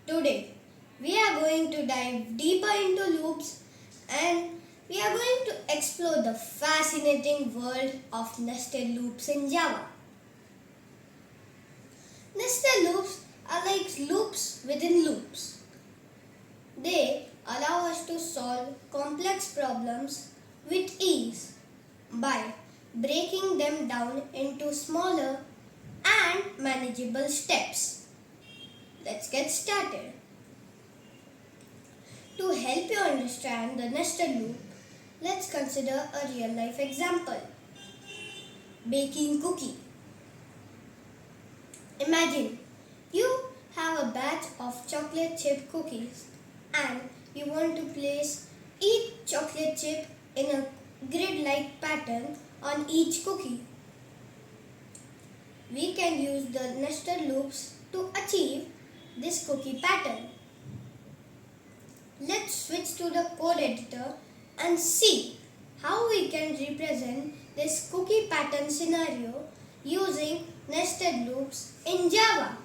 Today, we are going to dive deeper into loops and we are going to explore the fascinating world of nested loops in Java. Nested loops are like loops within loops. They allow us to solve complex problems with ease by breaking them down into smaller and manageable steps. Let's get started. To help you understand the nested loop, let's consider a real life example. Baking cookie. Imagine you have a batch of chocolate chip cookies and you want to place each chocolate chip in a grid-like pattern on each cookie. We can use the nested loops to achieve this cookie pattern. Let's switch to the code editor and see how we can represent this cookie pattern scenario using nested loops in Java.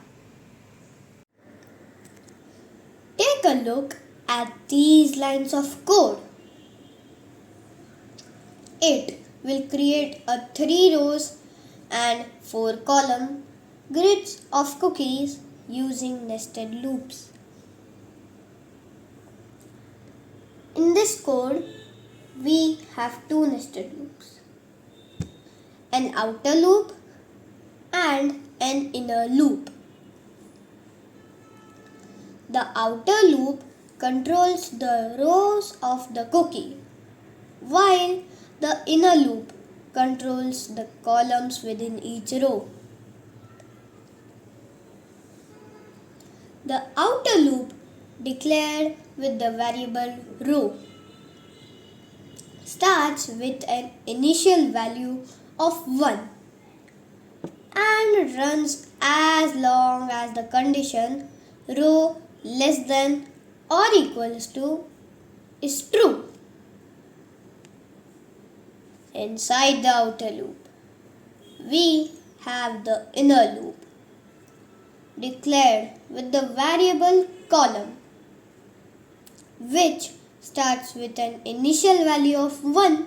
Take a look at these lines of code. It will create a 3 rows and 4 column grids of cookies using nested loops. In this code, we have 2 nested loops, an outer loop and an inner loop. The outer loop controls the rows of the cookie, while the inner loop controls the columns within each row. The outer loop, declared with the variable row, starts with an initial value of 1 and runs as long as the condition row less than or equals to is true. Inside the outer loop, we have the inner loop, declared with the variable column, which starts with an initial value of 1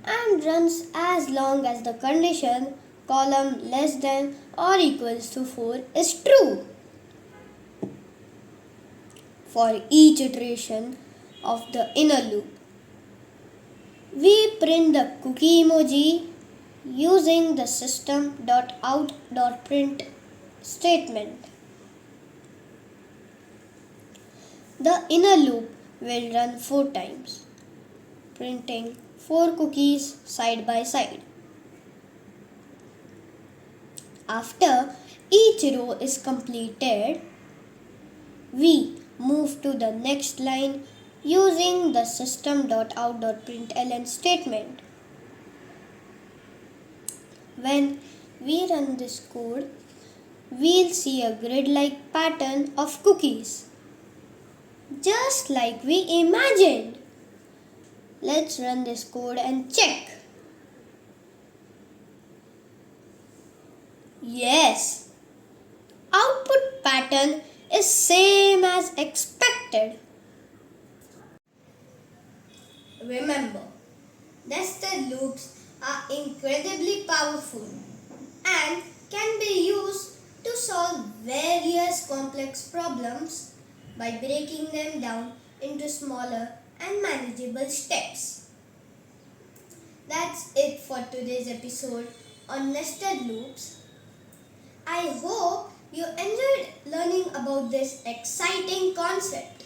and runs as long as the condition column less than or equals to 4 is true. For each iteration of the inner loop, we print the cookie emoji using the system.out.print statement. The inner loop will run 4 times, printing 4 cookies side by side. After each row is completed, we move to the next line using the system.out.println statement. When we run this code, we'll see a grid-like pattern of cookies, just like we imagined. Let's run this code and check. Yes, output pattern is same as expected. Remember, nested loops are incredibly powerful and can be used to solve various complex problems by breaking them down into smaller and manageable steps. That's it for today's episode on nested loops. I hope you enjoyed learning about this exciting concept.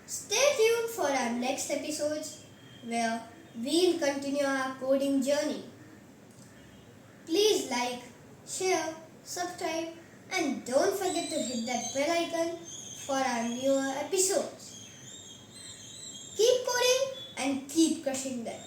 Stay tuned for our next episodes where we'll continue our coding journey. Please like, share, subscribe and don't forget to hit that bell icon for our newer episodes. Keep coding and keep crushing them.